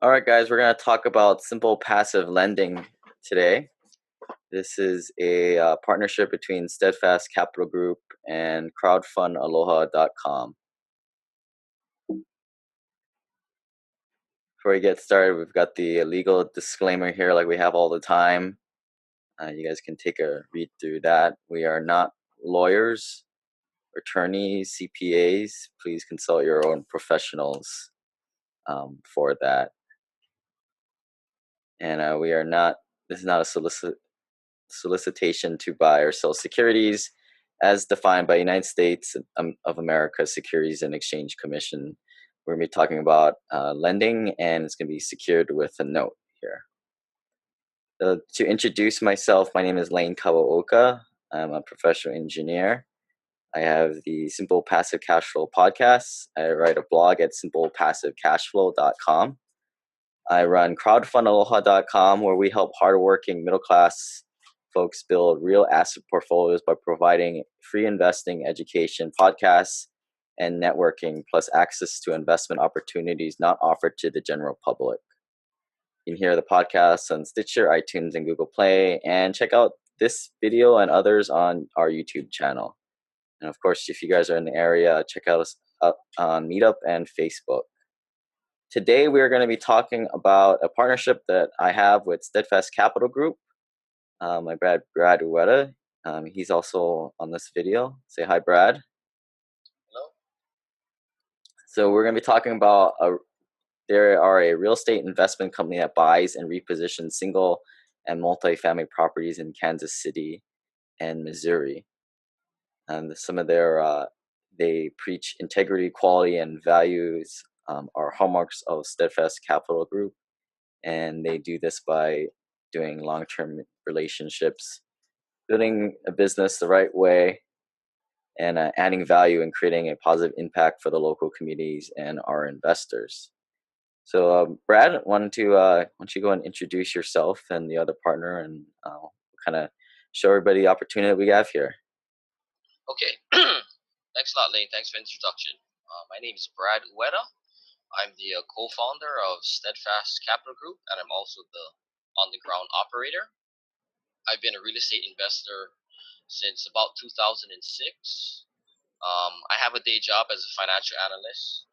All right, guys, we're going to talk about simple passive lending today. This is a partnership between Steadfast Capital Group and crowdfundaloha.com. Before we get started, we've got the legal disclaimer here like we have all the time. You guys can take a read through that. We are not lawyers, attorneys, CPAs. Please consult your own professionals for that. And we are not, this is not a solicitation to buy or sell securities as defined by United States of America Securities and Exchange Commission. We're going to be talking about lending, and it's going to be secured with a note here. To introduce myself, my name is Lane Kawaoka. I'm a professional engineer. I have the Simple Passive Cash Flow podcast. I write a blog at simplepassivecashflow.com. I run crowdfundaloha.com, where we help hardworking middle-class folks build real asset portfolios by providing free investing, education, podcasts, and networking, plus access to investment opportunities not offered to the general public. You can hear the podcast on Stitcher, iTunes, and Google Play, and check out this video and others on our YouTube channel. And of course, if you guys are in the area, check out us on Meetup and Facebook. Today, we are going to be talking about a partnership that I have with Steadfast Capital Group. My Brad Ueda. He's also on this video. Say hi, Brad. Hello. So we're going to be talking about there are a real estate investment company that buys and repositions single and multifamily properties in Kansas City and Missouri. And some of their they preach integrity, quality, and values are hallmarks of Steadfast Capital Group, and they do this by doing long-term relationships, building a business the right way, and adding value and creating a positive impact for the local communities and our investors. So, Brad, why don't you go and introduce yourself and the other partner, and kind of show everybody the opportunity that we have here. Okay. Thanks a lot, Lane. Thanks for the introduction. My name is Brad Ueda. I'm the co-founder of Steadfast Capital Group, and I'm also the on-the-ground operator. I've been a real estate investor since about 2006. I have a day job as a financial analyst,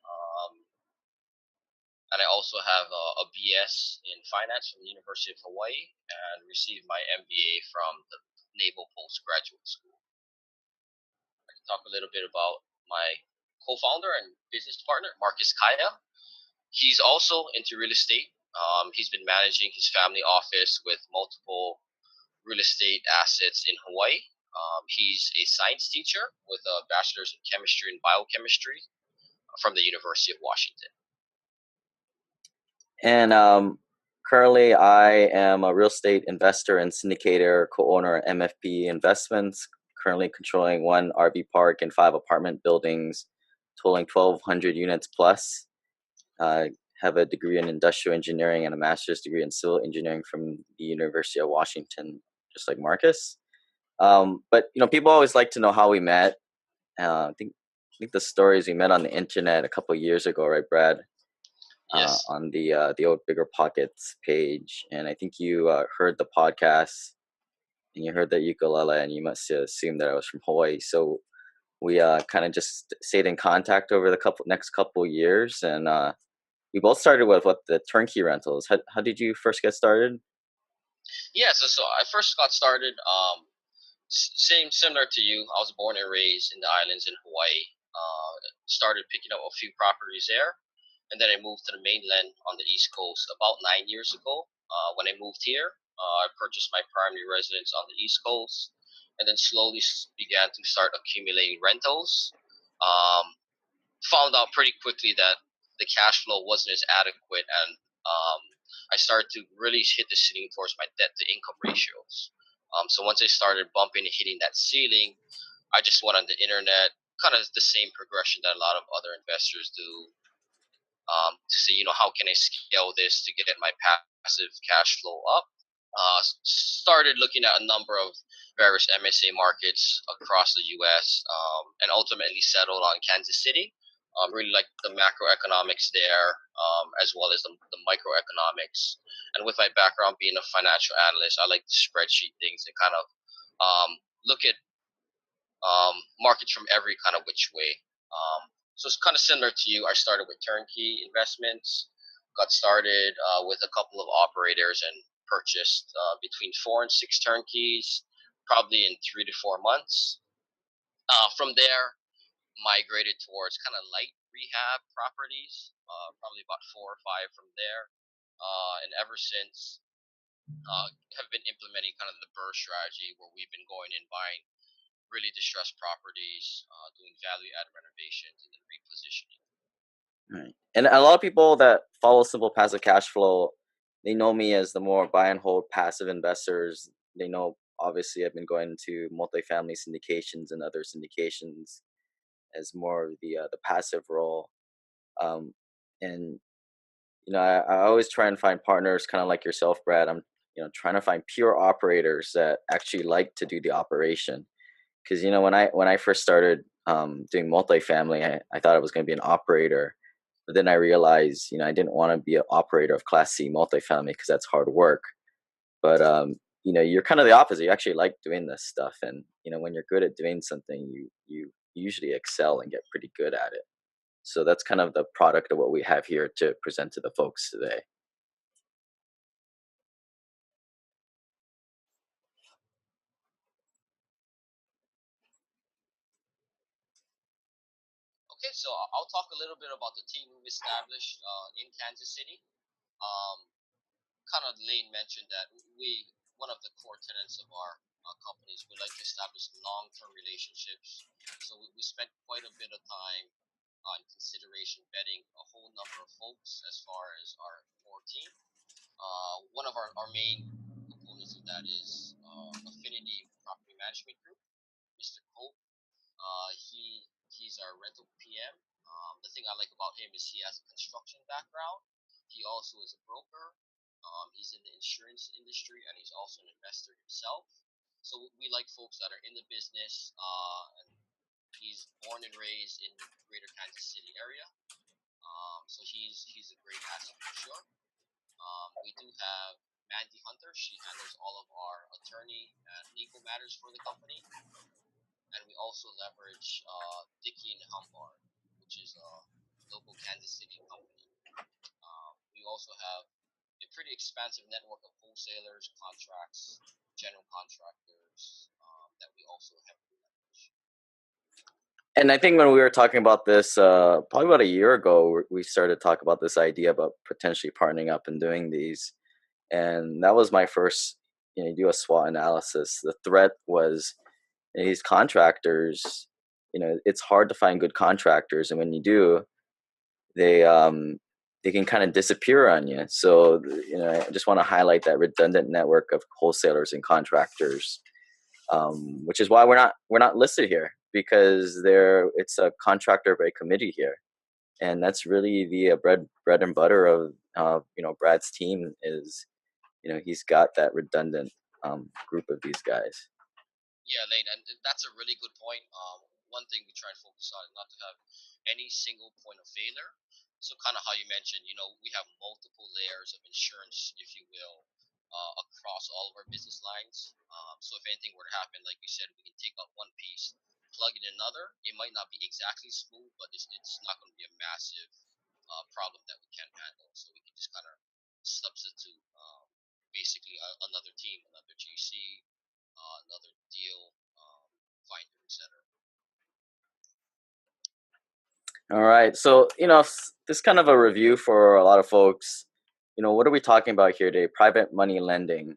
and I also have a BS in finance from the University of Hawaii and received my MBA from the Naval Postgraduate School. I can talk a little bit about my co-founder and business partner, Marcus Kaya. He's also into real estate. He's been managing his family office with multiple real estate assets in Hawaii. He's a science teacher with a bachelor's in chemistry and biochemistry from the University of Washington. And currently, I am a real estate investor and syndicator, co-owner of MFP Investments, currently controlling 1 RV park and 5 apartment buildings, totaling 1,200 units plus. Have a degree in industrial engineering and a master's degree in civil engineering from the University of Washington, just like Marcus. But people always like to know how we met. I think the stories we met on the internet a couple of years ago, right, Brad? Yes. On the old Bigger Pockets page, and I think you heard the podcast, and you heard the ukulele, and you must assume that I was from Hawaii. So we kind of just stayed in contact over the next couple years, and we both started with the turnkey rentals. How did you first get started? Yeah, so I first got started similar to you. I was born and raised in the islands in Hawaii. Started picking up a few properties there, and then I moved to the mainland on the East Coast about 9 years ago. When I moved here, I purchased my primary residence on the East Coast, and then slowly began to start accumulating rentals. Found out pretty quickly that the cash flow wasn't as adequate, and I started to really hit the ceiling towards my debt to income ratios. So once I started bumping and hitting that ceiling, I just went on the internet, kind of the same progression that a lot of other investors do, to see, how can I scale this to get my passive cash flow up. Started looking at a number of various MSA markets across the U.S., and ultimately settled on Kansas City Really like the macroeconomics there, as well as the microeconomics. And with my background being a financial analyst, I like to spreadsheet things and kind of look at markets from every kind of which way. So it's kind of similar to you. I started with turnkey investments, got started with a couple of operators, and purchased between 4 and 6 turnkeys, probably in 3 to 4 months. From there, migrated towards kind of light rehab properties, probably about 4 or 5 from there. And ever since, have been implementing kind of the BRRRR strategy where we've been going and buying really distressed properties, doing value add renovations, and then repositioning. Right. And a lot of people that follow simple passive cash flow, they know me as the more buy and hold passive investors. They know obviously I've been going to multifamily syndications and other syndications as more of the passive role. Um, and I always try and find partners, kind of like yourself, Brad. I'm trying to find pure operators that actually like to do the operation. Because when I first started doing multifamily, I thought I was going to be an operator, but then I realized I didn't want to be an operator of Class C multifamily because that's hard work. But you're kind of the opposite. You actually like doing this stuff, and when you're good at doing something, you usually excel and get pretty good at it. So that's kind of the product of what we have here to present to the folks today. Okay, so I'll talk a little bit about the team we've established in Kansas City. Um, Kind of Lane mentioned that one of the core tenets of our companies, we like to establish long-term relationships. So we spent quite a bit of time on consideration vetting a whole number of folks as far as our core team. One of our main components of that is Affinity Property Management Group, Mr. Cope. He's our rental PM. The thing I like about him is he has a construction background. He also is a broker. He's in the insurance industry, and he's also an investor himself. So we like folks that are in the business. And he's born and raised in the greater Kansas City area. So he's a great asset for sure. We do have Mandy Hunter. She handles all of our attorney and legal matters for the company. And we also leverage Dickey and Humbard, which is a local Kansas City company. We also have a pretty expansive network of wholesalers, contracts, general contractors that we also heavily leverage. And I think when we were talking about this, probably about a year ago, we started to talk about this idea about potentially partnering up and doing these. And that was my first, you do a SWOT analysis. The threat was these contractors, it's hard to find good contractors. And when you do, they can kind of disappear on you. So, I just want to highlight that redundant network of wholesalers and contractors, which is why we're not listed here, because it's a contractor by committee here, and that's really the bread and butter of Brad's team is he's got that redundant group of these guys. Yeah, Lane, and that's a really good point. One thing we try to focus on is not to have any single point of failure. So, kind of how you mentioned, we have multiple layers of insurance, if you will, across all of our business lines. So, if anything were to happen, like we said, we can take out one piece, plug in another. It might not be exactly smooth, but it's not going to be a massive problem that we can't handle. So, we can just kind of substitute basically another team, another GC, another deal finder, etc. All right, so this kind of a review for a lot of folks. What are we talking about here today? Private money lending.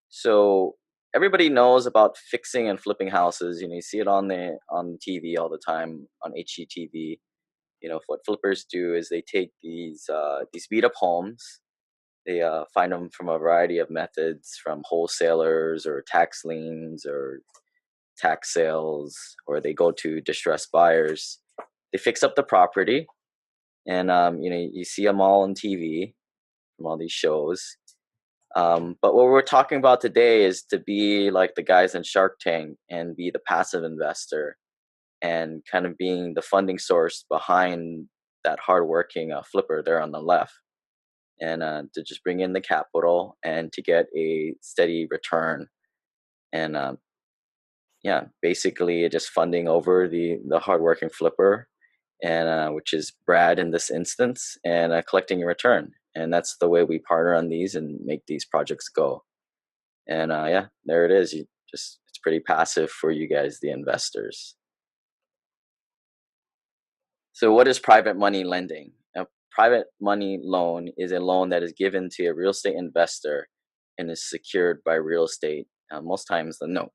So everybody knows about fixing and flipping houses. You see it on the TV all the time on HGTV. What flippers do is they take these beat up homes. They find them from a variety of methods, from wholesalers or tax liens or tax sales, or they go to distressed buyers. They fix up the property, and you see them all on TV from all these shows. But what we're talking about today is to be like the guys in Shark Tank and be the passive investor. and kind of being the funding source behind that hardworking flipper there on the left, and to just bring in the capital and to get a steady return. And yeah, basically just funding over the hardworking flipper, and which is Brad in this instance, and collecting a return. And that's the way we partner on these and make these projects go. And yeah, there it is. You just it's pretty passive for you guys, the investors. So, what is private money lending? A private money loan is a loan that is given to a real estate investor and is secured by real estate, most times the note.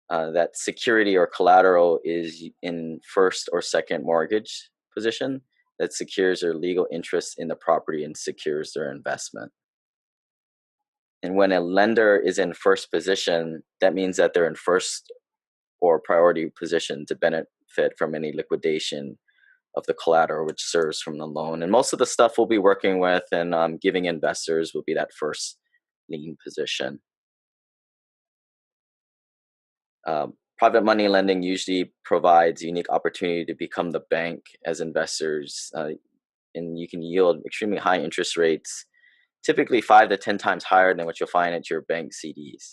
That security or collateral is in first or second mortgage position that secures their legal interest in the property and secures their investment. And when a lender is in first position, that means that they're in first or priority position to benefit from any liquidation of the collateral which serves from the loan. And most of the stuff we'll be working with and giving investors will be that first lien position. Private money lending usually provides unique opportunity to become the bank as investors, and you can yield extremely high interest rates, typically 5 to 10 times higher than what you'll find at your bank CDs.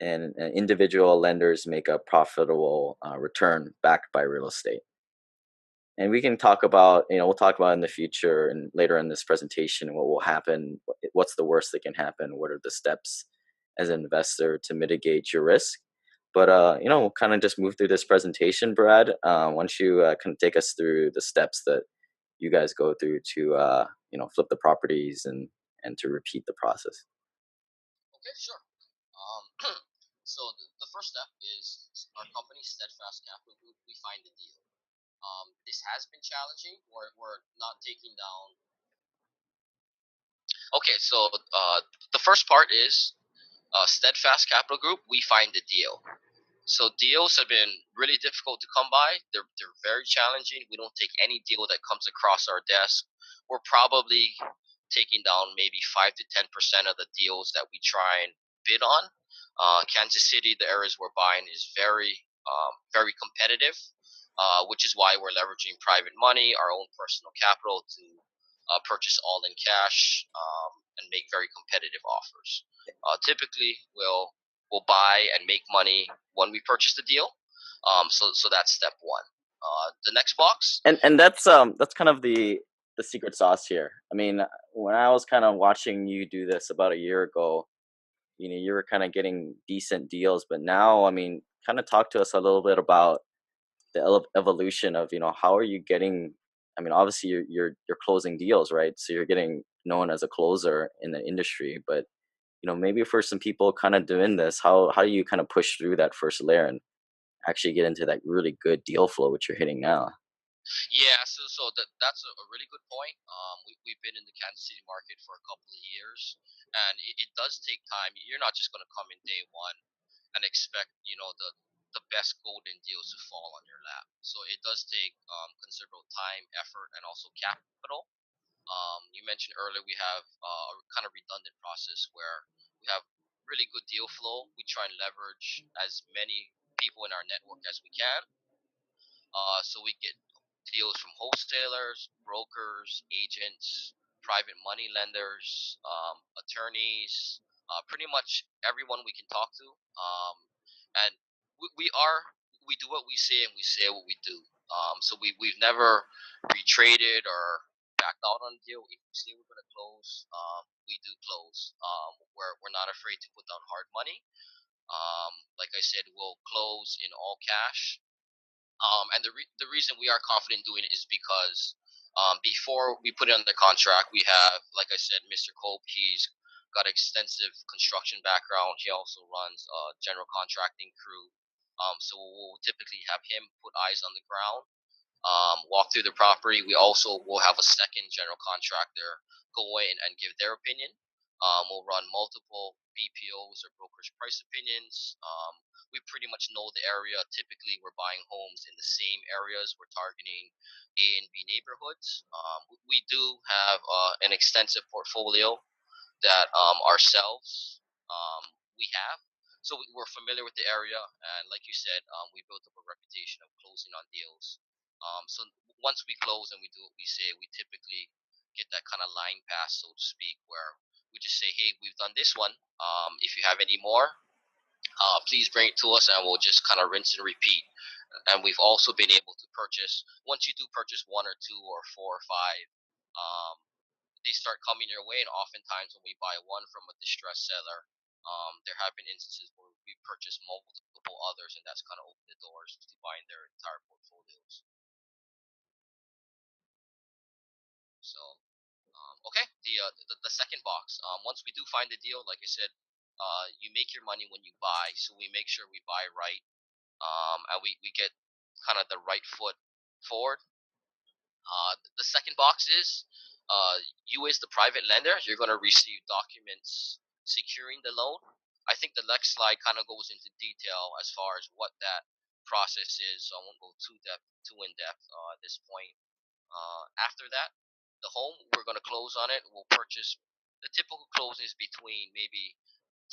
And individual lenders make a profitable return backed by real estate. And we can talk about, we'll talk about in the future and later in this presentation what will happen, what's the worst that can happen, what are the steps as an investor to mitigate your risk. But we'll kind of just move through this presentation, Brad. Why don't you kind of take us through the steps that you guys go through to flip the properties and to repeat the process. Okay, sure. Um, so the first step is our company, Steadfast Capital Group. We find the deal. This has been challenging. We're not taking down. Okay, so the first part is Steadfast Capital Group. We find the deal. So deals have been really difficult to come by. They're very challenging. We don't take any deal that comes across our desk. We're probably taking down maybe 5 to 10% of the deals that we try and bid on. Kansas City, the areas we're buying, is very competitive, which is why we're leveraging private money, our own personal capital to purchase all in cash and make very competitive offers. Typically, we'll buy and make money when we purchase the deal. So that's step one. The next box. And that's kind of the secret sauce here. I mean, when I was kind of watching you do this about a year ago, you were kind of getting decent deals, but now, I mean, kind of talk to us a little bit about the evolution of how are you getting. I mean, obviously you're closing deals, right? So you're getting known as a closer in the industry, but maybe for some people kind of doing this, how do you kind of push through that first layer and actually get into that really good deal flow which you're hitting now? Yeah, that's a really good point. We've been in the Kansas City market for a couple of years, and it does take time. You're not just going to come in day one and expect the best golden deals to fall on your lap. So it does take considerable time, effort, and also capital. You mentioned earlier we have a kind of redundant process where we have really good deal flow. We try and leverage as many people in our network as we can. So we get deals from wholesalers, brokers, agents, private money lenders, attorneys, pretty much everyone we can talk to. And we do what we say and we say what we do. So we've never retraded or backed out on a deal. If we say we're going to close, we do close. We're not afraid to put down hard money. Like I said, we'll close in all cash. And the reason we are confident doing it is because before we put it on the contract, we have, like I said, Mr. Cope. He's got extensive construction background. He also runs a general contracting crew. So we'll typically have him put eyes on the ground, walk through the property. We also will have a second general contractor go in and give their opinion. We'll run multiple BPOs or brokerage price opinions. We pretty much know the area. Typically, we're buying homes in the same areas. We're targeting A and B neighborhoods. We do have an extensive portfolio that ourselves we have. So we're familiar with the area, and like you said, we built up a reputation of closing on deals. So once we close and we do what we say, we typically get that kind of line pass, so to speak, where we just say, "Hey, we've done this one. If you have any more, please bring it to us, and we'll just kind of rinse and repeat." And we've also been able to purchase. Once you do purchase one or two or four or five, um, they start coming your way. And oftentimes, when we buy one from a distressed seller, there have been instances where we purchase multiple others, and that's kind of opened the doors to buying their entire portfolios. So, okay, the second box. Once we do find the deal, like I said, you make your money when you buy. So we make sure we buy right, and we get kind of the right foot forward. The second box is you, as the private lender, you're going to receive documents securing the loan. I think the next slide kind of goes into detail as far as what that process is. So I won't go too in depth at this point. After that, the home, we're going to close on it. We'll purchase. The typical closing is between maybe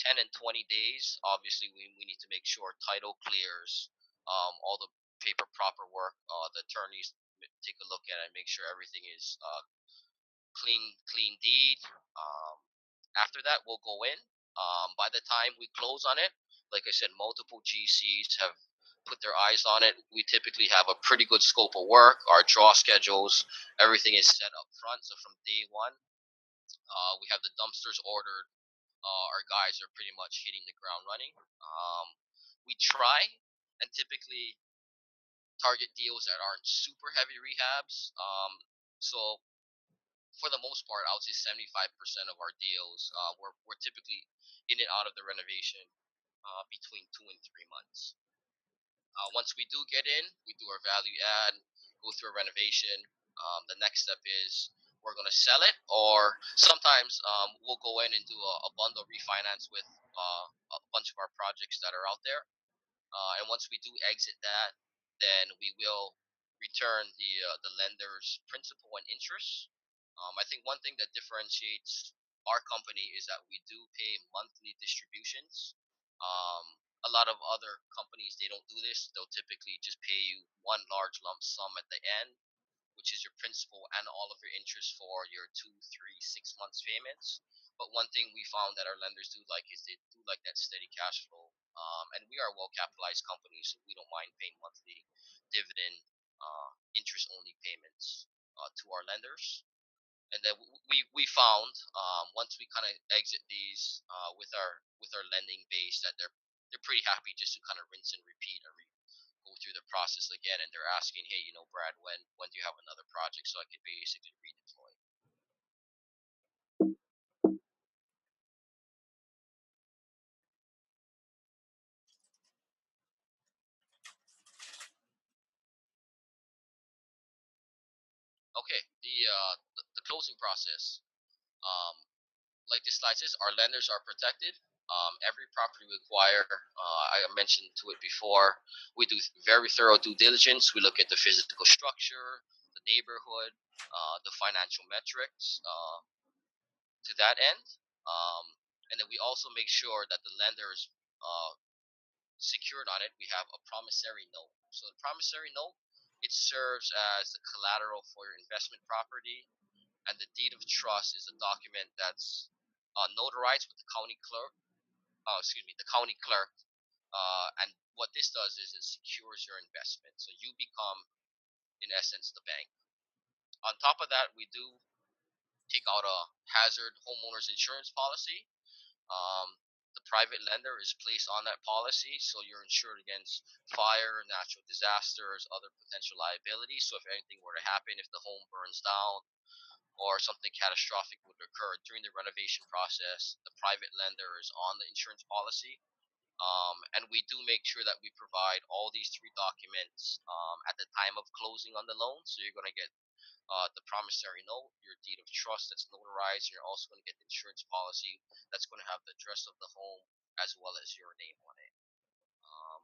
10 and 20 days. Obviously, we need to make sure title clears, all the paper proper work. The attorneys take a look at it and make sure everything is clean deed. After that, we'll go in. By the time we close on it, like I said, multiple GCs have put their eyes on it. We typically have a pretty good scope of work. Our draw schedules, everything is set up front. So from day one, we have the dumpsters ordered. Our guys are pretty much hitting the ground running. We try and typically target deals that aren't super heavy rehabs. So for the most part, I would say 75% of our deals, we're typically in and out of the renovation between 2 and 3 months. Once we do get in, we do our value add, go through a renovation. The next step is we're going to sell it, or sometimes we'll go in and do a bundle refinance with a bunch of our projects that are out there. And once we do exit that, then we will return the lender's principal and interest. I think one thing that differentiates our company is that we do pay monthly distributions. A lot of other companies, they don't do this. They'll typically just pay you one large lump sum at the end, which is your principal and all of your interest for your 2, 3, 6 months payments. But one thing we found that our lenders do like is they do like that steady cash flow. And we are a well capitalized company, so we don't mind paying monthly dividend, interest only payments to our lenders. And then we found once we kind of exit these with our lending base that they're pretty happy just to kind of rinse and repeat and go through the process again, and they're asking, hey, Brad, when do you have another project so I could basically redeploy? Okay, the closing process. Um, like the slide says, our lenders are protected. Every property we acquire, I mentioned to it before, we do very thorough due diligence. We look at the physical structure, the neighborhood, the financial metrics to that end. Um, and then we also make sure that the lenders secured on it. We have a promissory note. So the promissory note, it serves as the collateral for your investment property, and the deed of trust is a document that's notarized with the county clerk. The county clerk. And what this does is it secures your investment, so you become, in essence, the bank. On top of that, we do take out a hazard homeowners insurance policy. Um, the private lender is placed on that policy, so you're insured against fire, natural disasters, other potential liabilities. So if anything were to happen, if the home burns down, or something catastrophic would occur during the renovation process, the private lender is on the insurance policy. And we do make sure that we provide all these three documents at the time of closing on the loan. So you're going to get the promissory note, your deed of trust that's notarized, and you're also going to get the insurance policy that's going to have the address of the home as well as your name on it. Um,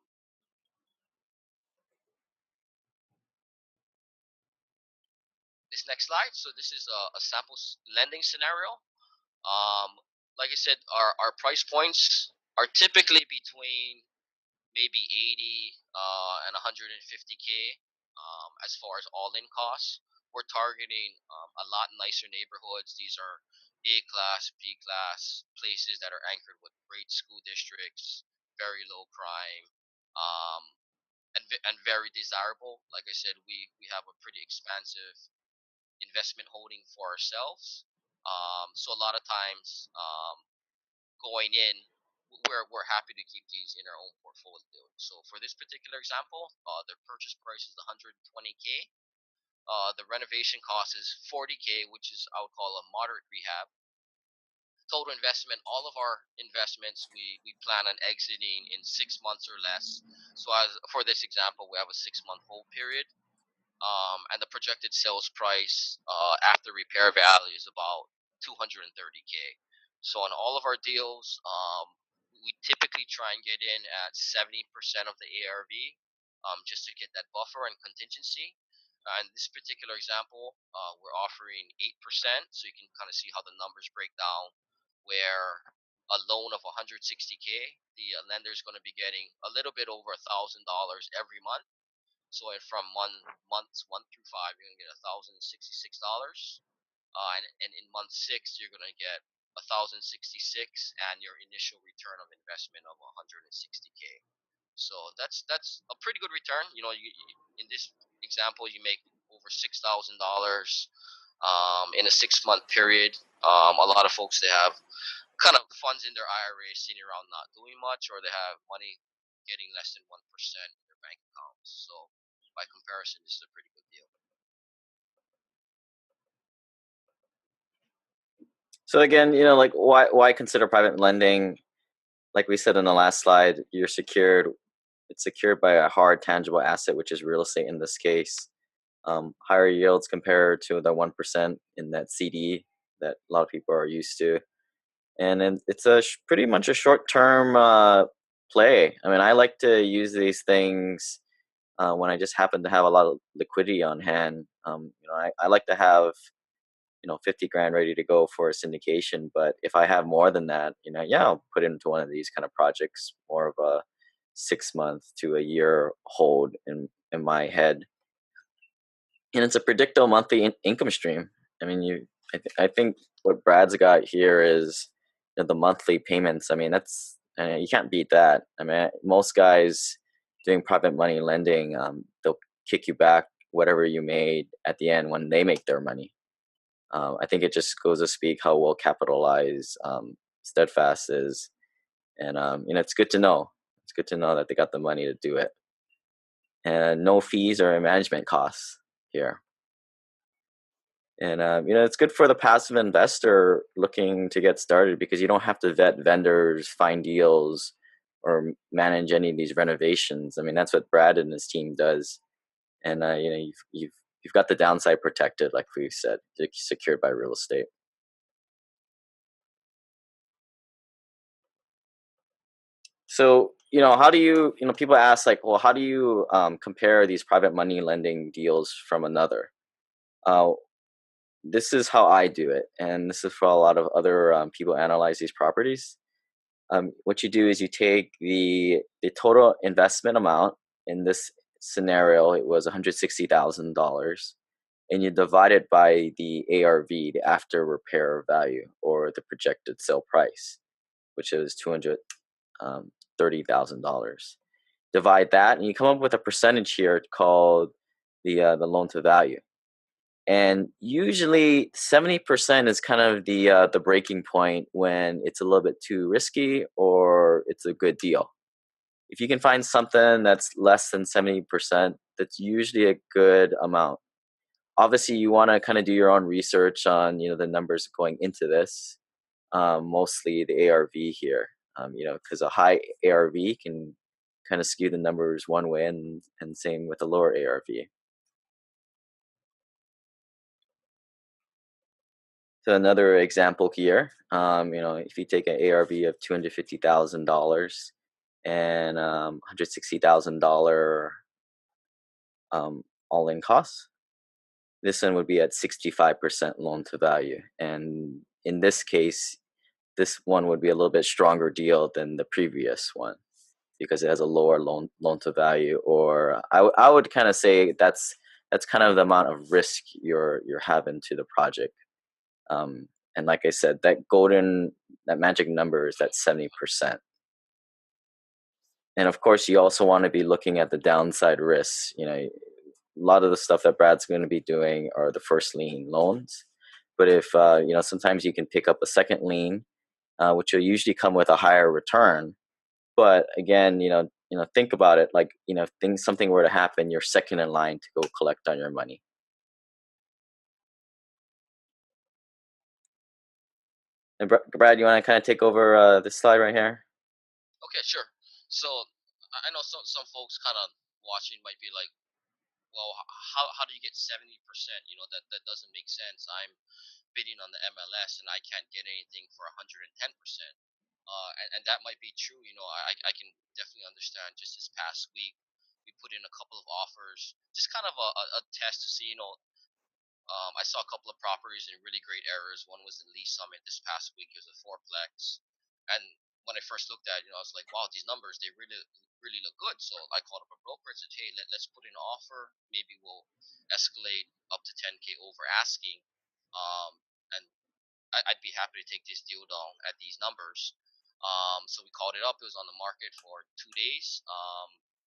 this next slide. So this is a sample lending scenario. Um, like I said, our price points. are typically between maybe 80 and 150K as far as all-in costs. We're targeting a lot nicer neighborhoods. These are A class, B class places that are anchored with great school districts, very low crime, um, and very desirable. Like I said, we have a pretty expansive investment holding for ourselves. So a lot of times, going in, we're happy to keep these in our own portfolio. So for this particular example, the purchase price is 120K. The renovation cost is 40K, which is I would call a moderate rehab. Total investment, all of our investments, we plan on exiting in 6 months or less. So as for this example, we have a 6 month hold period, and the projected sales price after repair value is about 230K. So on all of our deals, we typically try and get in at 70% of the ARV, just to get that buffer and contingency. In this particular example, we're offering 8%, so you can kind of see how the numbers break down. Where a loan of 160K, the lender is going to be getting a little bit over $1,000 every month. So from months 1 through 5, you're gonna get $1,066, and in month 6, you're gonna get 1,066, and your initial return of investment of 160K. So that's a pretty good return. In this example, you make over $6,000 in a 6 month period. A lot of folks, they have kind of funds in their IRA sitting around not doing much, or they have money getting less than 1% in their bank accounts. So by comparison, this is a pretty good deal. So again, like why consider private lending? Like we said in the last slide, it's secured by a hard tangible asset, which is real estate in this case. Higher yields compared to the 1% in that CD that a lot of people are used to. And then it's pretty much a short-term play. I mean, I like to use these things when I just happen to have a lot of liquidity on hand. I like to have 50 grand ready to go for a syndication. But if I have more than that, yeah, I'll put it into one of these kind of projects, more of a 6 month to a year hold in my head. And it's a predictable monthly income stream. I mean, I think what Brad's got here is the monthly payments. I mean, that's you can't beat that. I mean, most guys doing private money lending, they'll kick you back whatever you made at the end when they make their money. I think it just goes to speak how well capitalized Steadfast is, and it's good to know. It's good to know that they got the money to do it, and no fees or management costs here. And it's good for the passive investor looking to get started because you don't have to vet vendors, find deals, or manage any of these renovations. I mean, that's what Brad and his team does, and you've got the downside protected, like we said, secured by real estate. So, how do people ask, like, well, how do you compare these private money lending deals from another? Uh, this is how I do it, and this is for a lot of other people analyze these properties. What you do is you take the total investment amount. In this scenario, it was $160,000, and you divide it by the ARV, the after repair value, or the projected sale price, which is $230,000. Divide that, and you come up with a percentage here called the loan to value. And usually 70% is kind of the breaking point when it's a little bit too risky or it's a good deal. If you can find something that's less than 70%, that's usually a good amount. Obviously, you want to kind of do your own research on the numbers going into this, mostly the ARV here, because a high ARV can kind of skew the numbers one way, and same with a lower ARV. So another example here, if you take an ARV of $250,000 and $160,000 all-in costs, this one would be at 65% loan to value. And in this case, this one would be a little bit stronger deal than the previous one because it has a lower loan to value. Or I would kind of say that's kind of the amount of risk you're having to the project. And like I said, that magic number is that 70%. And of course, you also want to be looking at the downside risks. A lot of the stuff that Brad's going to be doing are the first lien loans. But if sometimes you can pick up a second lien, which will usually come with a higher return. But again, think about it. Like, if something were to happen, you're second in line to go collect on your money. And Brad, you want to kind of take over this slide right here? Okay, sure. So I know some folks kind of watching might be like, well, how do you get 70%? That doesn't make sense. I'm bidding on the MLS and I can't get anything for 110%. And that might be true. I can definitely understand. Just this past week, we put in a couple of offers, just kind of a test to see. I saw a couple of properties in really great areas. One was in Lee Summit this past week. It was a fourplex, and when I first looked at it, I was like, wow, these numbers, they really look good. So I called up a broker and said, hey, let's put in an offer. Maybe we'll escalate up to 10K over asking, and I'd be happy to take this deal down at these numbers. So we called it up. It was on the market for 2 days,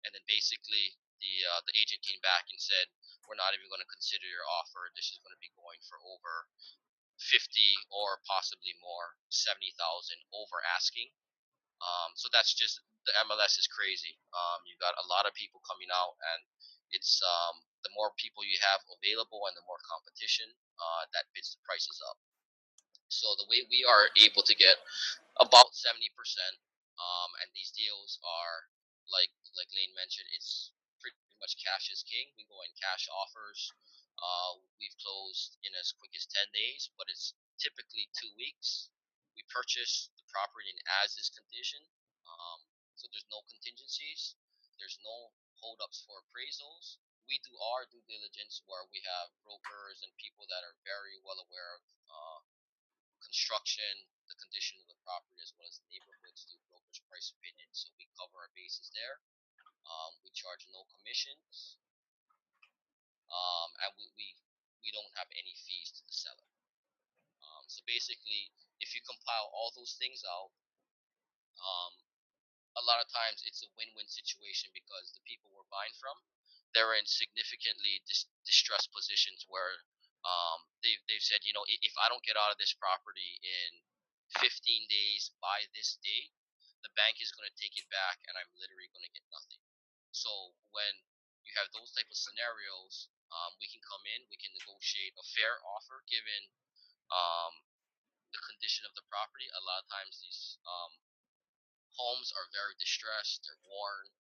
and then basically the agent came back and said, we're not even going to consider your offer. This is going to be going for over 50 or possibly more, 70,000 over asking. So that's just, the MLS is crazy. You've got a lot of people coming out, and it's the more people you have available and the more competition, that bids the prices up. So the way we are able to get about 70%, and these deals are like Lane mentioned, it's pretty much cash is king. We go in cash offers. We've closed in as quick as 10 days, but it's typically 2 weeks. We purchase the property in as is condition, so there's no contingencies. There's no holdups for appraisals. We do our due diligence where we have brokers and people that are very well aware of construction, the condition of the property, as well as the neighborhoods, do broker's price opinion. So we cover our bases there. We charge no commissions, and we don't have any fees to the seller. So basically, if you compile all those things out, a lot of times it's a win-win situation because the people we're buying from, they're in significantly distressed positions where they've said, if I don't get out of this property in 15 days by this date, the bank is going to take it back and I'm literally going to get nothing. So when you have those type of scenarios, we can come in, we can negotiate a fair offer given the condition of the property. A lot of times these homes are very distressed, they're worn,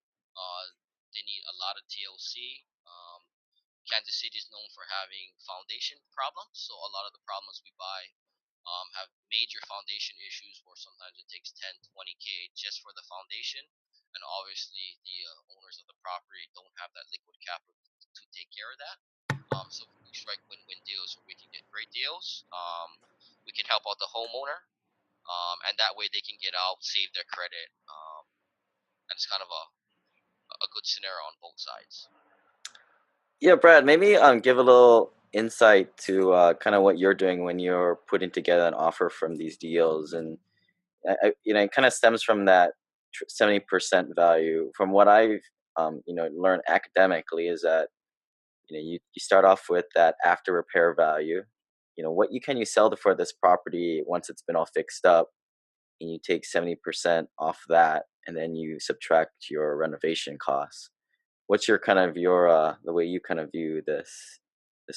they need a lot of TLC. Kansas City is known for having foundation problems, so a lot of the problems we buy have major foundation issues where sometimes it takes 10, 20K just for the foundation, and obviously the owners of the property don't have that liquid capital to take care of that. So we strike win-win deals where we can get great deals. We can help out the homeowner, and that way they can get out, save their credit, and it's kind of a good scenario on both sides. Yeah, Brad, maybe give a little insight to kind of what you're doing when you're putting together an offer from these deals. And it kind of stems from that 70% value. From what I've learned academically is that you start off with that after repair value. What can you sell for this property once it's been all fixed up, and you take 70% off that, and then you subtract your renovation costs. What's your kind of the way you kind of view this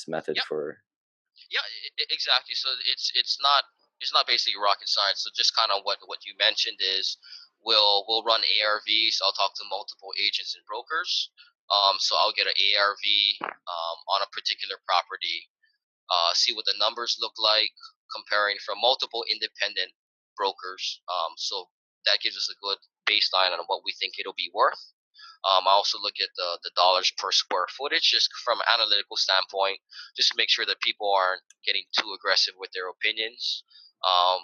method Yeah, for? yeah, exactly. So it's not basically rocket science. So just kind of what you mentioned is we'll run ARVs. I'll talk to multiple agents and brokers. So I'll get an ARV on a particular property, see what the numbers look like, comparing from multiple independent brokers. So that gives us a good baseline on what we think it'll be worth. I also look at the dollars per square footage, just from an analytical standpoint, just to make sure that people aren't getting too aggressive with their opinions. Um,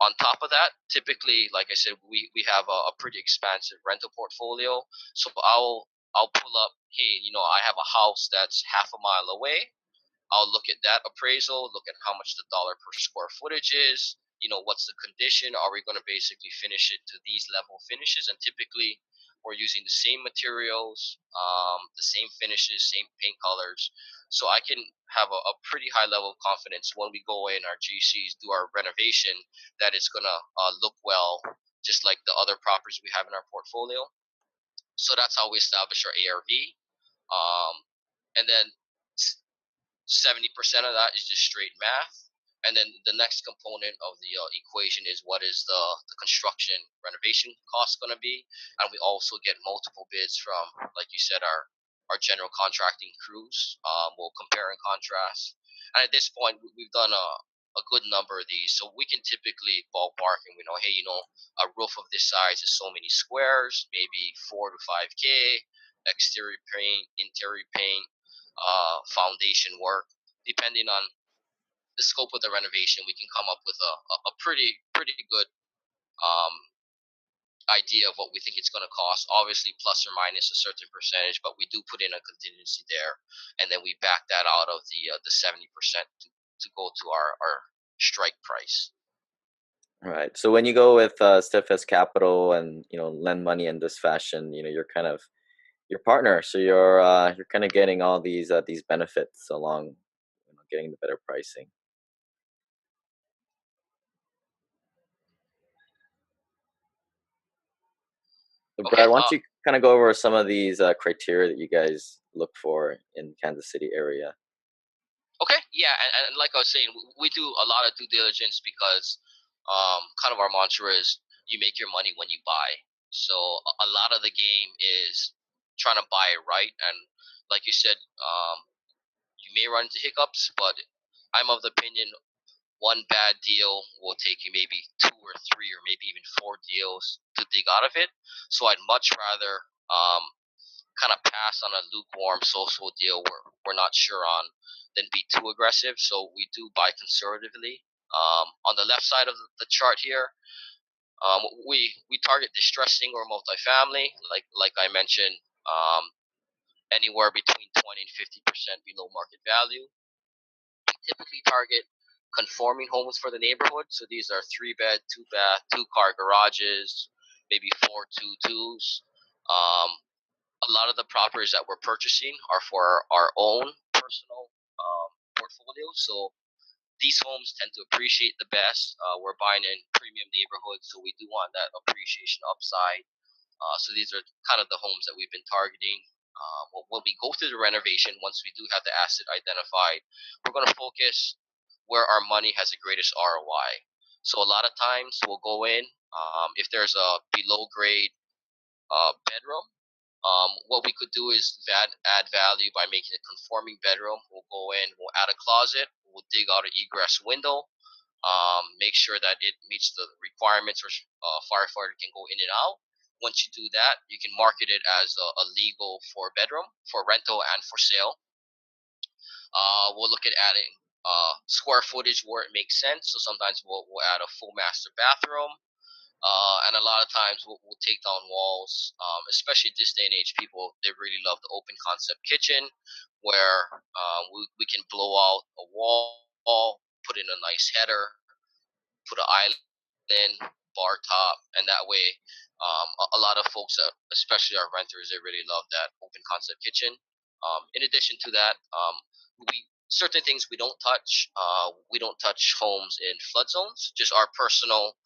On top of that, typically, like I said, we have a pretty expansive rental portfolio. So I'll pull up, hey, I have a house that's half a mile away. I'll look at that appraisal, look at how much the dollar per square footage is. What's the condition? Are we going to basically finish it to these level finishes? And typically, we're using the same materials, the same finishes, same paint colors. So I can have a pretty high level of confidence when we go in our GCs, do our renovation, that it's going to look well, just like the other properties we have in our portfolio. So that's how we establish our ARV. And then 70% of that is just straight math. And then the next component of the equation is what is the construction renovation cost going to be. And we also get multiple bids from, like you said, our general contracting crews. We'll compare and contrast. And at this point, we've done a good number of these. So we can typically ballpark and we know, hey, a roof of this size is so many squares, maybe 4 to 5K, exterior paint, interior paint, foundation work. Depending on the scope of the renovation, we can come up with a pretty good um, idea of what we think it's going to cost. Obviously, plus or minus a certain percentage, but we do put in a contingency there, and then we back that out of the 70% to go to our strike price. Right. So when you go with Steadfast Capital and lend money in this fashion, you're kind of your partner. So you're kind of getting all these benefits along, getting the better pricing. So Okay. Brad, why don't you kind of go over some of these criteria that you guys look for in Kansas City area? Okay, yeah, and like I was saying, we do a lot of due diligence because kind of our mantra is you make your money when you buy. So a lot of the game is trying to buy it right, and like you said, you may run into hiccups, but I'm of the opinion one bad deal will take you maybe 2 or 3 or maybe even 4 deals to dig out of it. So I'd much rather kind of pass on a lukewarm social deal we're not sure on than be too aggressive. So we do buy conservatively. On the left side of the chart here, we target distressed single or multifamily, like I mentioned, anywhere between 20 and 50% below market value. We typically target conforming homes for the neighborhood. So these are 3 bed, 2 bath, 2 car garages, maybe 4 2 2s. A lot of the properties that we're purchasing are for our own personal portfolio. So these homes tend to appreciate the best. We're buying in premium neighborhoods, so we do want that appreciation upside. So these are kind of the homes that we've been targeting. When we go through the renovation, once we do have the asset identified, we're going to focus where our money has the greatest ROI. So a lot of times we'll go in, if there's a below grade bedroom, what we could do is add value by making a conforming bedroom. We'll go in, we'll add a closet, we'll dig out an egress window, make sure that it meets the requirements or firefighter can go in and out. Once you do that, you can market it as a legal 4 bedroom for rental and for sale. We'll look at adding square footage where it makes sense. So sometimes we'll add a full master bathroom. And a lot of times we'll take down walls, especially at this day and age. People, they really love the open concept kitchen where we can blow out a wall, put in a nice header, put an island, bar top, and that way a lot of folks, especially our renters, they really love that open concept kitchen. In addition to that, we certain things we don't touch. We don't touch homes in flood zones. Just our personal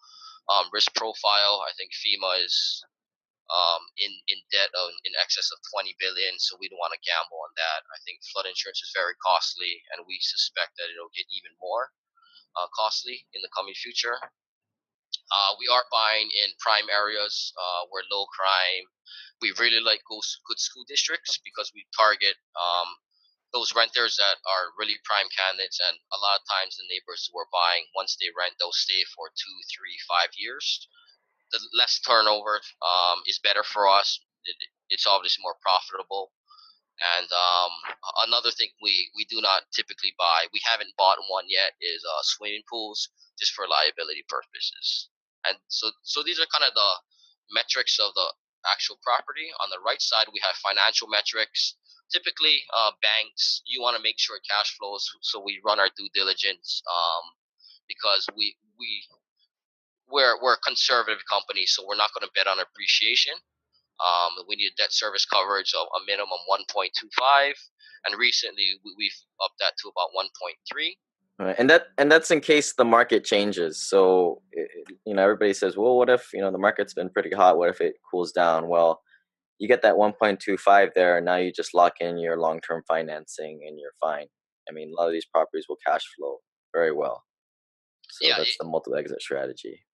risk profile. I think FEMA is in debt of in excess of 20 billion, so we don't want to gamble on that. I think flood insurance is very costly, and we suspect that it'll get even more costly in the coming future. We are buying in prime areas where low crime. We really like good school districts because we target those renters that are really prime candidates, and a lot of times the neighbors who are buying, once they rent, they'll stay for 2, 3, 5 years. The less turnover is better for us. It's obviously more profitable. And another thing we do not typically buy, we haven't bought one yet, is swimming pools, just for liability purposes. And so these are kind of the metrics of the actual property. On the right side, we have financial metrics. Typically, banks, you want to make sure cash flows, so we run our due diligence, because we're a conservative company, so we're not going to bet on appreciation. We need debt service coverage of a minimum 1.25, and recently we've upped that to about 1.3. Right. And that's in case the market changes. So everybody says, well, what if the market's been pretty hot? What if it cools down? Well, you get that 1.25 there, and now you just lock in your long-term financing, and you're fine. I mean, a lot of these properties will cash flow very well. So Yeah, that's the multiple exit strategy.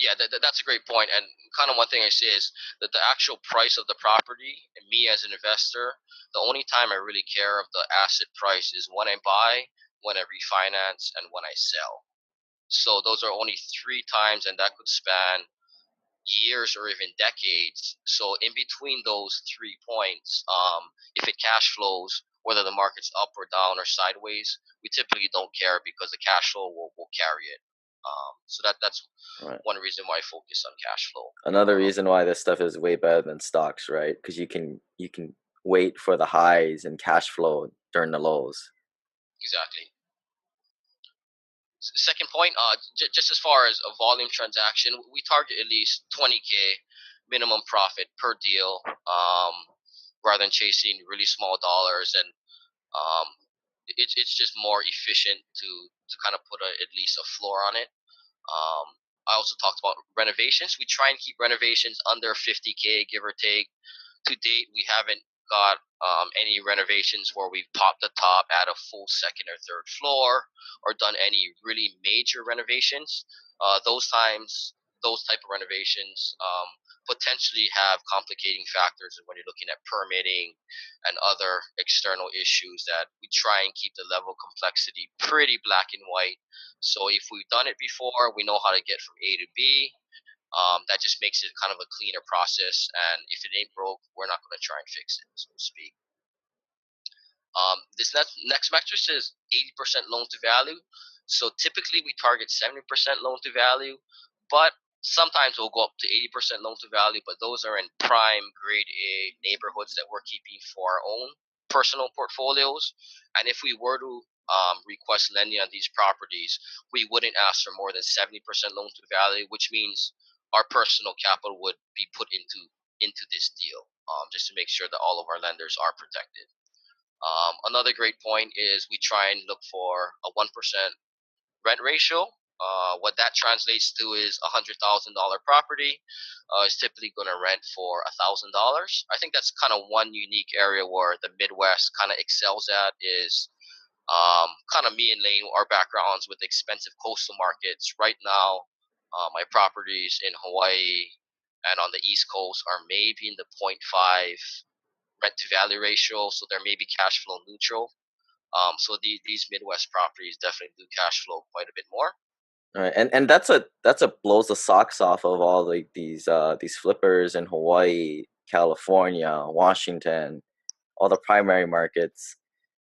yeah, that's a great point. And kind of one thing I say is that the actual price of the property, and me as an investor, the only time I really care of the asset price is when I buy, when I refinance, and when I sell. So those are only three times, and that could span years or even decades. So in between those 3 points, if it cash flows, whether the market's up or down or sideways, we typically don't care because the cash flow will carry it. So that's Right. one reason why I focus on cash flow. Another reason why this stuff is way better than stocks, right? Because you can wait for the highs and cash flow during the lows. Exactly. Second point, just as far as a volume transaction, we target at least 20K minimum profit per deal, rather than chasing really small dollars. And um, it's just more efficient to kind of put at least a floor on it. I also talked about renovations. We try and keep renovations under 50K, give or take. To date, we haven't got any renovations where we've popped the top at a full second or third floor, or done any really major renovations. Those type of renovations potentially have complicating factors when you're looking at permitting and other external issues, that we try and keep the level of complexity pretty black and white. So if we've done it before, we know how to get from A to B. That just makes it kind of a cleaner process. And if it ain't broke, we're not going to try and fix it, so to speak. This next metric is 80% loan to value. So typically we target 70% loan to value, but sometimes we'll go up to 80% loan to value. But those are in prime grade A neighborhoods that we're keeping for our own personal portfolios. And if we were to request lending on these properties, we wouldn't ask for more than 70% loan to value, which means our personal capital would be put into this deal, just to make sure that all of our lenders are protected. Another great point is we try and look for a 1% rent ratio. What that translates to is $100,000 property is typically going to rent for $1,000. I think that's kind of one unique area where the Midwest kind of excels at, is kind of me and Lane, our backgrounds with expensive coastal markets. Right now, my properties in Hawaii and on the East Coast are maybe in the 0.5 rent to value ratio, so they're maybe cash flow neutral. So these Midwest properties definitely do cash flow quite a bit more. Right. And that's a blows the socks off of all these flippers in Hawaii, California, Washington, all the primary markets.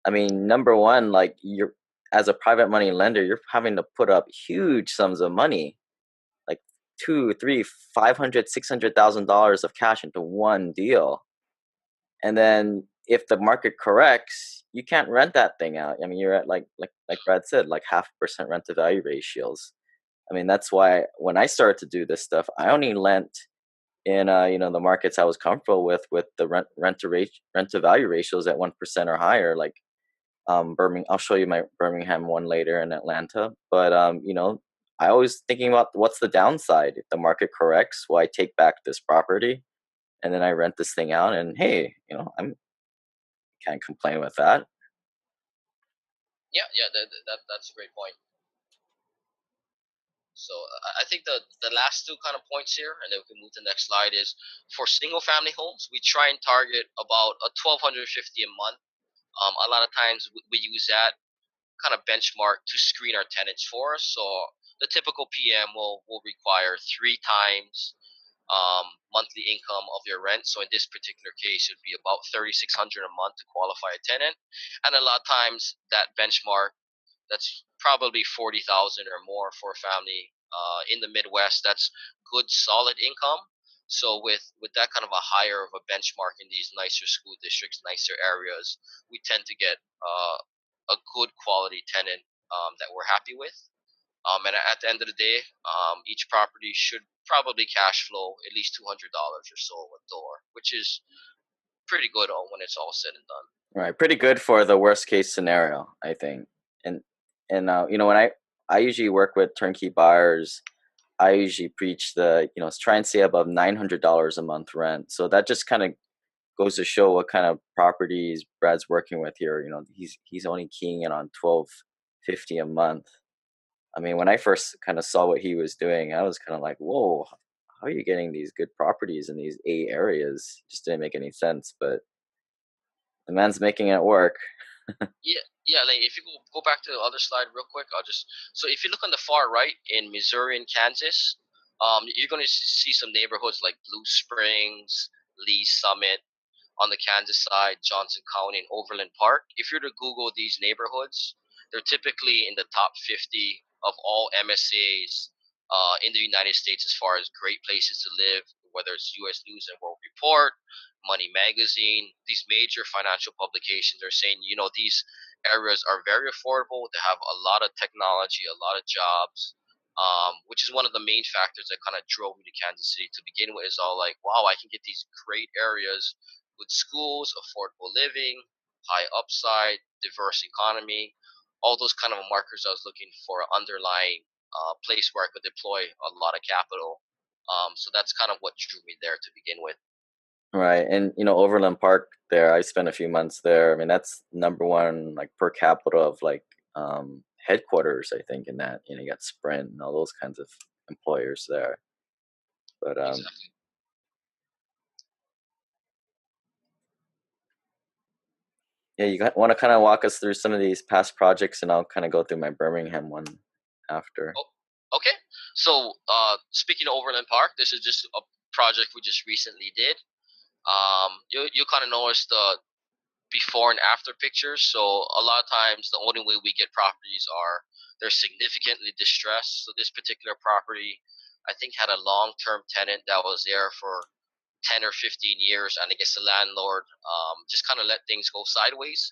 I mean, number one, like, you're, as a private money lender, you're having to put up huge sums of money, like two, three, 500, $600,000 of cash into one deal. And then if the market corrects, you can't rent that thing out. I mean, you're at like Brad said, like 0.5% rent to value ratios. I mean, that's why when I started to do this stuff, I only lent in the markets I was comfortable with the rent to value ratios at 1% or higher, like Birmingham. I'll show you my Birmingham one later, in Atlanta. But I always thinking about what's the downside. If the market corrects, well, I take back this property and then I rent this thing out, and hey, I'm can't complain with that. Yeah, yeah, that's a great point. So I think the last two kind of points here, and then we can move to the next slide, is for single family homes, we try and target about a 1,250 a month. A lot of times we use that kind of benchmark to screen our tenants for us. So the typical PM will require 3 times monthly income of your rent. So in this particular case, it would be about 3,600 a month to qualify a tenant. And a lot of times that benchmark, that's probably 40,000 or more for a family in the Midwest. That's good, solid income. So with that kind of a higher of a benchmark in these nicer school districts, nicer areas, we tend to get a good quality tenant that we're happy with. And at the end of the day, each property should probably cash flow at least $200 or so a door, which is pretty good when it's all said and done. Right, pretty good for the worst case scenario, I think. And you know, when I usually work with turnkey buyers, I usually preach try and stay above $900 a month rent. So that just kind of goes to show what kind of properties Brad's working with here. You know, he's only keying in on 1250 a month. I mean, when I first kind of saw what he was doing, I was kind of like, whoa, how are you getting these good properties in these A areas? Just didn't make any sense, but the man's making it work. Yeah. Like if you go back to the other slide real quick, so if you look on the far right in Missouri and Kansas, you're going to see some neighborhoods like Blue Springs, Lee Summit. On the Kansas side, Johnson County and Overland Park. If you're to Google these neighborhoods, they're typically in the top 50 of all MSAs in the United States as far as great places to live, whether it's U.S. News and World Report, Money Magazine. These major financial publications are saying, these areas are very affordable. They have a lot of technology, a lot of jobs, which is one of the main factors that kind of drove me to Kansas City to begin with. Is all like, wow, I can get these great areas with schools, affordable living, high upside, diverse economy, all those kind of markers I was looking for, underlying place where I could deploy a lot of capital. So that's kind of what drew me there to begin with. Right. And Overland Park there, I spent a few months there. I mean, that's number one like per capita of like headquarters, I think, in that. You got Sprint and all those kinds of employers there. But Exactly. yeah, you want to kind of walk us through some of these past projects, and I'll kind of go through my Birmingham one after. Oh, okay. So speaking of Overland Park, this is just a project we just recently did. You kind of notice the before and after pictures. So a lot of times the only way we get properties are they're significantly distressed. So this particular property, I think, had a long-term tenant that was there for 10 or 15 years, and I guess the landlord just kind of let things go sideways.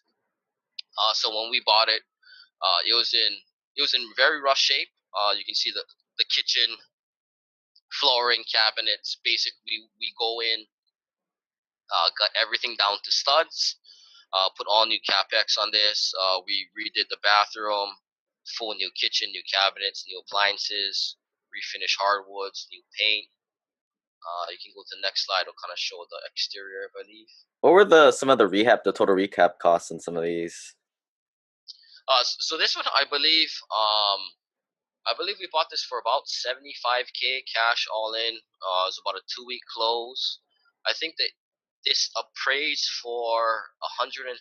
So when we bought it, it was in very rough shape. You can see the kitchen flooring, cabinets. Basically, we go in, got everything down to studs. Put all new capex on this. We redid the bathroom, full new kitchen, new cabinets, new appliances, refinish hardwoods, new paint. You can go to the next slide. It'll kind of show the exterior, I believe. What were the total recap costs in some of these? So this one, I believe we bought this for about 75K cash all in. It was about a 2-week close. I think that this appraised for 138,000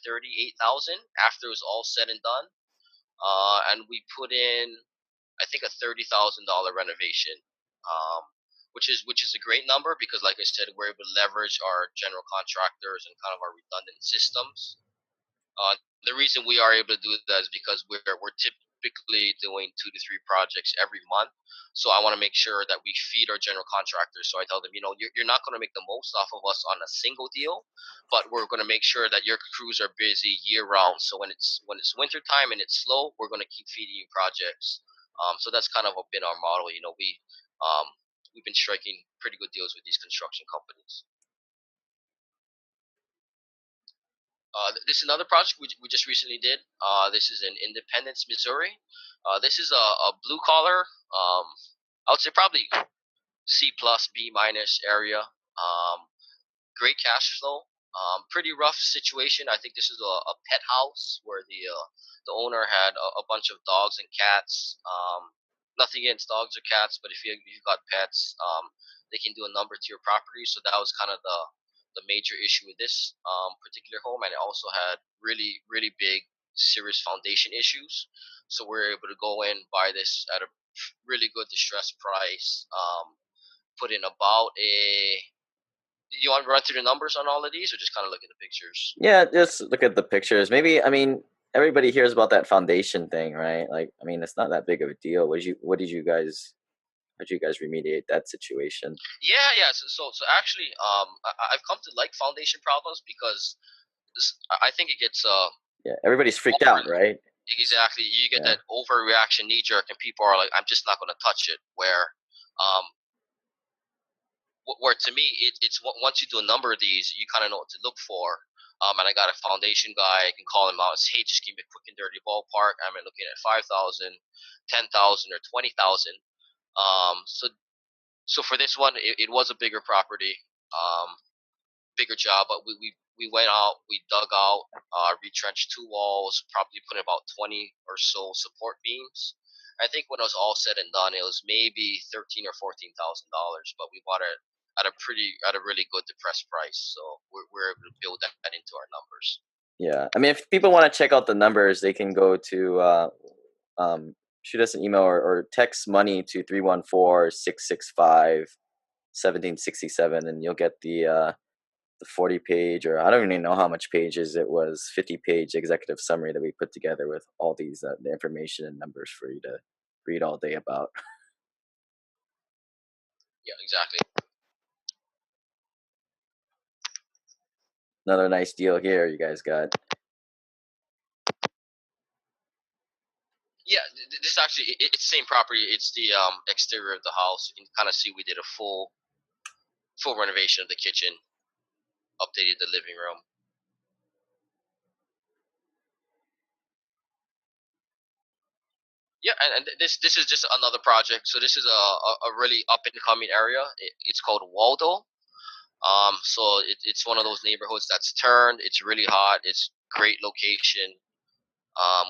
after it was all said and done. And we put in, I think, a $30,000 renovation, which is a great number because, like I said, we're able to leverage our general contractors and kind of our redundant systems. The reason we are able to do that is because we're typically doing 2 to 3 projects every month. So I want to make sure that we feed our general contractors. So I tell them, you're not going to make the most off of us on a single deal, but we're going to make sure that your crews are busy year round. So when it's winter time and it's slow, we're going to keep feeding you projects. So that's kind of been our model. We've been striking pretty good deals with these construction companies. This is another project we just recently did. This is in Independence, Missouri. This is a blue collar, I would say probably C plus B minus area. Great cash flow. Pretty rough situation. I think this is a pet house where the owner had a bunch of dogs and cats. Nothing against dogs or cats, but if you've got pets, they can do a number to your property. So that was kind of the major issue with this particular home, and it also had really, really big, serious foundation issues. So we were able to go in, buy this at a really good distressed price, put in about a. You want to run through the numbers on all of these, or just kind of look at the pictures? Yeah, just look at the pictures. Maybe, I mean, everybody hears about that foundation thing, right? Like, I mean, it's not that big of a deal. How did you guys remediate that situation? Yeah, yeah. So actually, I've come to like foundation problems because I think it gets Yeah, everybody's freaked over. out, right? Exactly, you get Yeah, that overreaction, knee jerk, and people are like, "I'm just not going to touch it." Um, where to me, it's once you do a number of these, you kind of know what to look for. And I got a foundation guy. I can call him out and say, "Hey, just give me a quick and dirty ballpark. I'm looking at 5,000, 10,000, or 20,000." So for this one, it was a bigger property, bigger job, but we went out, we dug out, retrenched 2 walls, probably put in about 20 or so support beams. I think when it was all said and done, it was maybe $13,000 or $14,000, but we bought it at a really good depressed price, so we're able to build that into our numbers. yeah. I mean, if people want to check out the numbers, they can go to shoot us an email or text money to 314-665-1767, and you'll get the 40-page, or I don't even know how much pages it was, 50-page executive summary that we put together with all these the information and numbers for you to read all day about. Yeah, exactly. Another nice deal here you guys got. Yeah, this actually it's the same property. It's the exterior of the house. You can kind of see we did a full renovation of the kitchen, updated the living room. Yeah, and this is just another project. So this is a really up and coming area. It's called Waldo. So it's one of those neighborhoods that's turned. It's really hot. It's great location.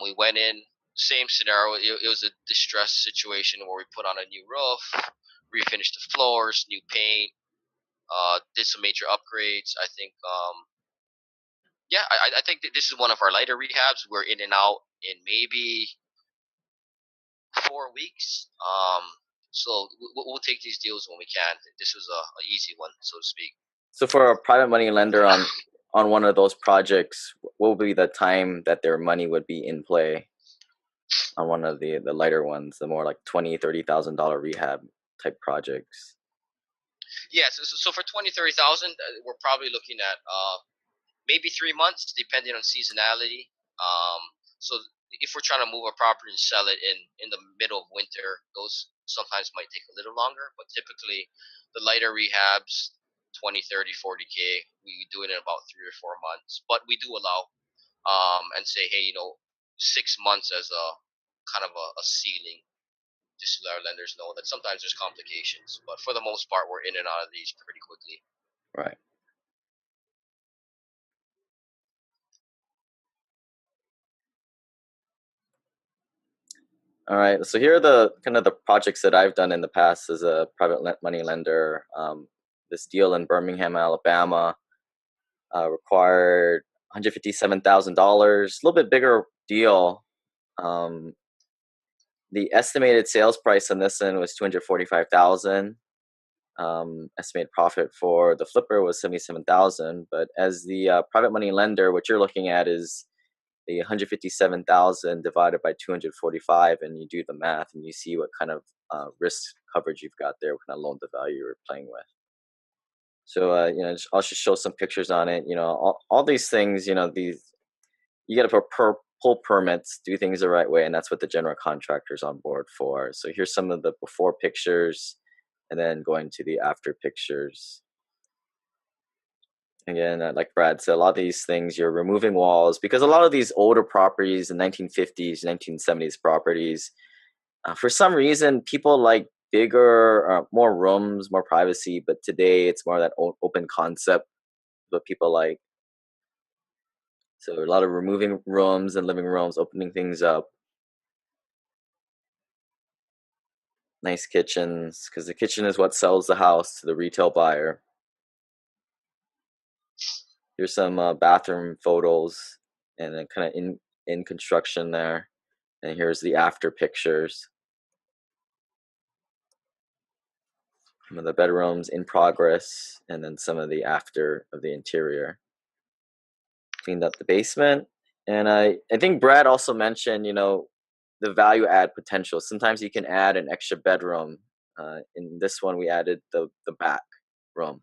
We went in, same scenario. It was a distress situation where we put on a new roof, refinished the floors, new paint, did some major upgrades. I think yeah, I think that this is one of our lighter rehabs. We're in and out in maybe 4 weeks. So we'll take these deals when we can. This was a easy one, so to speak. So for a private money lender on one of those projects, what would be the time that their money would be in play on one of the lighter ones, the more like $20,000-$30,000 rehab type projects? Yeah, so for 20,000-30,000, we're probably looking at maybe 3 months, depending on seasonality. So if we're trying to move a property and sell it in the middle of winter, those sometimes might take a little longer. But typically, the lighter rehabs, 20, 30, 40K, we do it in about 3 or 4 months. But we do allow and say, hey, 6 months as a kind of a ceiling, just to let our lenders know that sometimes there's complications. But for the most part, we're in and out of these pretty quickly. Right. All right. So here are the kind of the projects that I've done in the past as a private money lender. This deal in Birmingham, Alabama, required $157,000. A little bit bigger deal. Um, the estimated sales price on this one was $245,000. Estimated profit for the flipper was $77,000. But as the private money lender, what you're looking at is the 157,000 divided by 245, and you do the math and you see what kind of risk coverage you've got there, what kind of loan to value you're playing with. So I'll just show some pictures on it. All these things. These you got to pull permits, do things the right way, and that's what the general contractor's on board for. So here's some of the before pictures, and then going to the after pictures. Again, like Brad said, a lot of these things you're removing walls because a lot of these older properties, the 1950s, 1970s properties, for some reason, people like bigger, more rooms, more privacy. But today, it's more that open concept, what people like. So a lot of removing rooms and living rooms, opening things up. Nice kitchens, because the kitchen is what sells the house to the retail buyer. Here's some bathroom photos, and then kind of in construction there. And here's the after pictures. some of the bedrooms in progress, and then some of the after of the interior. Cleaned up the basement, and I think Brad also mentioned, the value add potential. Sometimes you can add an extra bedroom. In this one, we added the back room.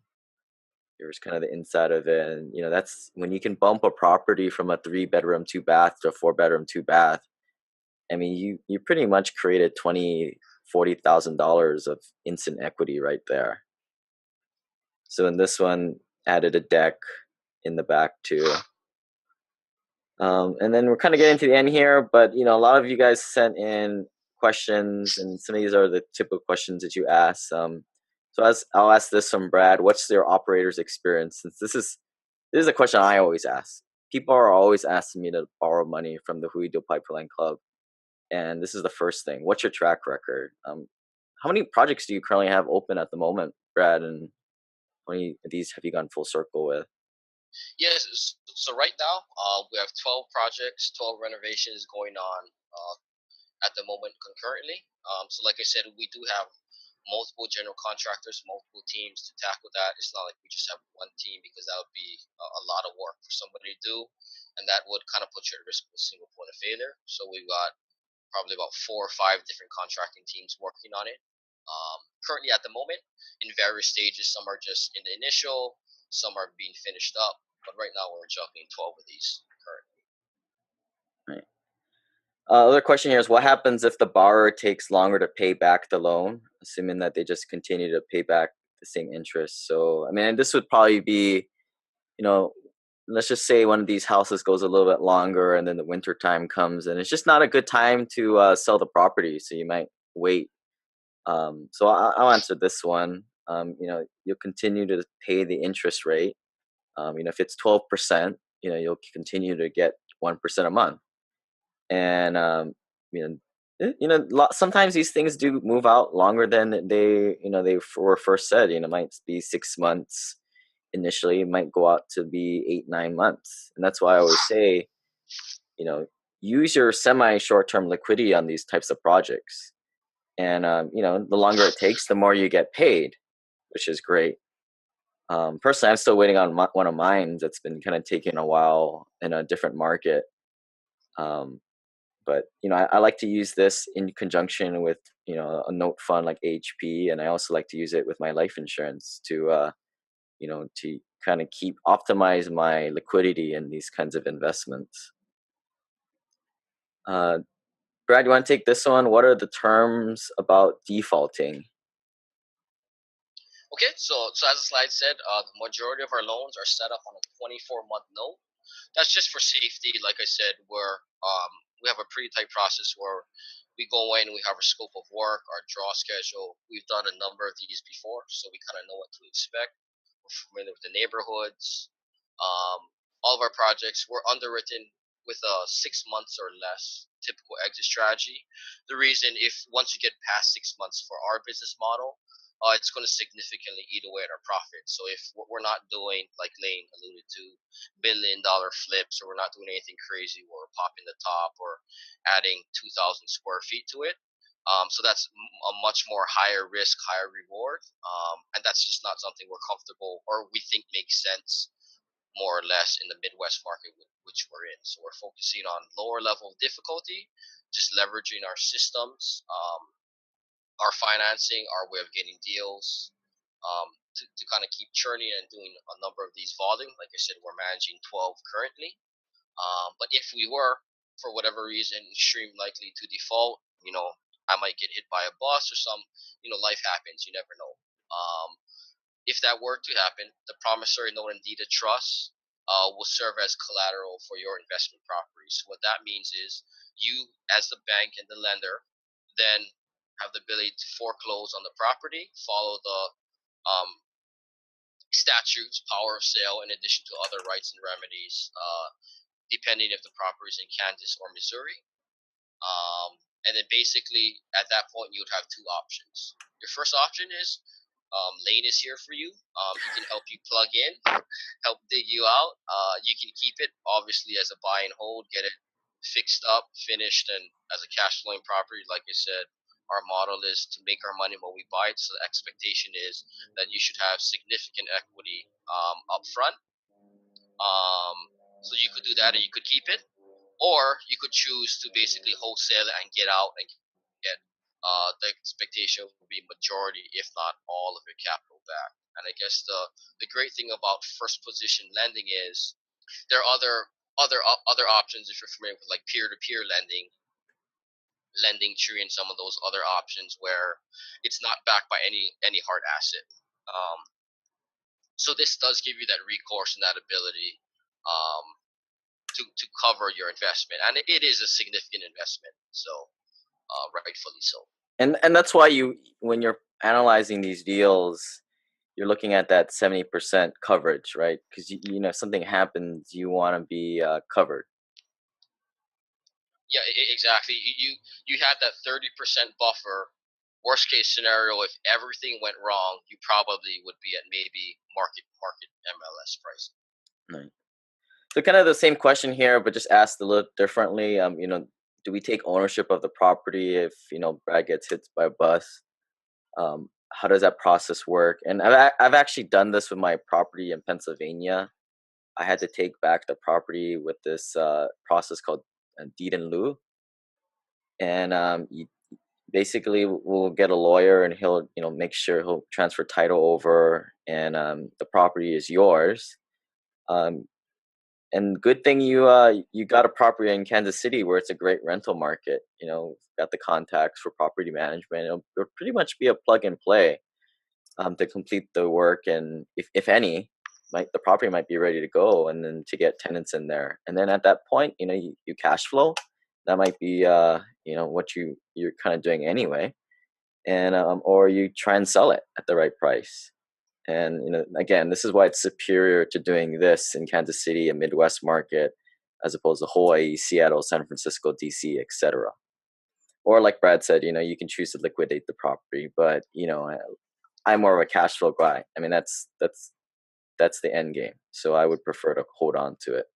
Here's kind of the inside of it, and that's when you can bump a property from a 3 bedroom 2 bath to a 4 bedroom 2 bath. I mean, you pretty much created $40,000 of instant equity right there. So in this one, added a deck in the back too. And then we're kind of getting to the end here, but a lot of you guys sent in questions, and some of these are the typical questions that you ask. So I'll ask this from Brad: what's their operator's experience? Since this is a question I always ask. People are always asking me to borrow money from the Hui Deal Pipeline Club, and this is the first thing. What's your track record? How many projects do you currently have open at the moment, Brad? And how many of these have you gone full circle with? Yes, so right now we have 12 projects, 12 renovations going on at the moment concurrently. So like I said, we do have multiple general contractors, multiple teams to tackle that. It's not like we just have one team, because that would be a lot of work for somebody to do, and that would kind of put you at risk of a single point of failure. So we've got probably about 4 or 5 different contracting teams working on it. Currently at the moment, in various stages, some are just in the initial, some are being finished up, but right now we're juggling 12 of these currently. Right. Other question here is, what happens if the borrower takes longer to pay back the loan, assuming that they just continue to pay back the same interest? So, I mean, this would probably be, let's just say one of these houses goes a little bit longer, and then the winter time comes, and it's just not a good time to sell the property. So you might wait. So I'll answer this one. You'll continue to pay the interest rate. If it's 12%, you'll continue to get 1% a month. And sometimes these things do move out longer than they were first said. Might be 6 months initially, it might go out to be 8-9 months, and that's why I always say, use your semi short term liquidity on these types of projects. And the longer it takes, the more you get paid, which is great. Personally, I'm still waiting on one of mine that's been kind of taking a while in a different market. But I like to use this in conjunction with a note fund like HP, and I also like to use it with my life insurance to to kind of optimize my liquidity in these kinds of investments. Brad, you want to take this one? What are the terms about defaulting? Okay, so as the slide said, the majority of our loans are set up on a 24-month note. That's just for safety. Like I said, we have a pretty tight process where we go in, we have our scope of work, our draw schedule. We've done a number of these before, so we kind of know what to expect. We're familiar with the neighborhoods. All of our projects were underwritten with a 6 months or less typical exit strategy. The reason, if once you get past 6 months for our business model, it's going to significantly eat away at our profit. So if we're not doing, like Lane alluded to, $1 billion flips, or we're not doing anything crazy where we're popping the top or adding 2,000 square feet to it, so that's a much more higher risk, higher reward, and that's just not something we're comfortable or we think makes sense, more or less, in the Midwest market which we're in. So we're focusing on lower level of difficulty, just leveraging our systems, our financing, our way of getting deals, to kind of keep churning and doing a number of these volume. Like I said, we're managing 12 currently. But if we were, for whatever reason, extreme likely to default, I might get hit by a bus or some, life happens. You never know. If that were to happen, the promissory note and deed of trust will serve as collateral for your investment properties. What that means is you, as the bank and the lender, then have the ability to foreclose on the property, follow the statutes, power of sale, in addition to other rights and remedies, depending if the property is in Kansas or Missouri. And then basically, at that point, you would have 2 options. Your first option is Lane is here for you. He can help you plug in, help dig you out. You can keep it, obviously, as a buy and hold, get it fixed up, finished, and as a cash flowing property, like I said, our model is to make our money when we buy it. So the expectation is that you should have significant equity up front. So you could do that and you could keep it, or you could choose to basically wholesale it and get out and get the expectation would be majority, if not all, of your capital back. And I guess the great thing about first position lending is there are other options if you're familiar with like peer to peer lending tree and some of those other options where it's not backed by any hard asset. Um, so this does give you that recourse and that ability um, to cover your investment, and it is a significant investment. So rightfully so. And that's why when you're analyzing these deals, you're looking at that 70% coverage, right? Because if something happens, you want to be covered. Yeah, exactly. You had that 30% buffer. Worst case scenario, if everything went wrong, you probably would be at maybe market MLS price. Right. So kind of the same question here, but just asked a little differently. Do we take ownership of the property if Brad gets hit by a bus? How does that process work? And I've actually done this with my property in Pennsylvania. I had to take back the property with this process called deed in lieu, and you basically we'll get a lawyer, and he'll make sure he'll transfer title over, and the property is yours. Um, and good thing you got a property in Kansas City where it's a great rental market. Got the contacts for property management. It'll pretty much be a plug and play to complete the work, and if any, the property might be ready to go, and then to get tenants in there, and then at that point, you cash flow. That might be what you're kind of doing anyway, and or you try and sell it at the right price. And again, this is why it's superior to doing this in Kansas City, a Midwest market, as opposed to Hawaii, Seattle, San Francisco, DC, etc. Or like Brad said, you can choose to liquidate the property, but I'm more of a cash flow guy. I mean, that's the end game. So I would prefer to hold on to it.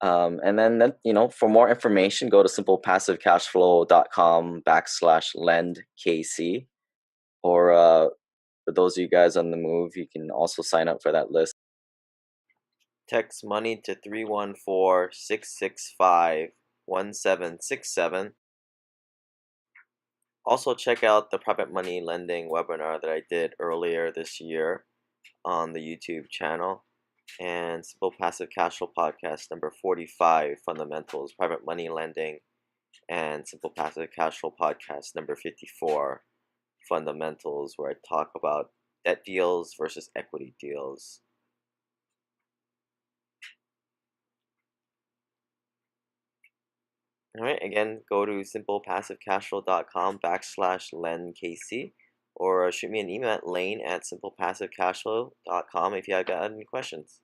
And then for more information, go to simplepassivecashflow.com/lendkc. Or for those of you guys on the move, you can also sign up for that list. Text money to 314-665-1767. Also, check out the private money lending webinar that I did earlier this year on the YouTube channel, and Simple Passive Cash Flow Podcast number 45, Fundamentals, Private Money Lending, and Simple Passive Cash Flow Podcast number 54, Fundamentals, where I talk about debt deals versus equity deals. All right, again, go to simplepassivecashflow.com/LenKC, or shoot me an email at lane@simplepassivecashflow.com if you have got any questions.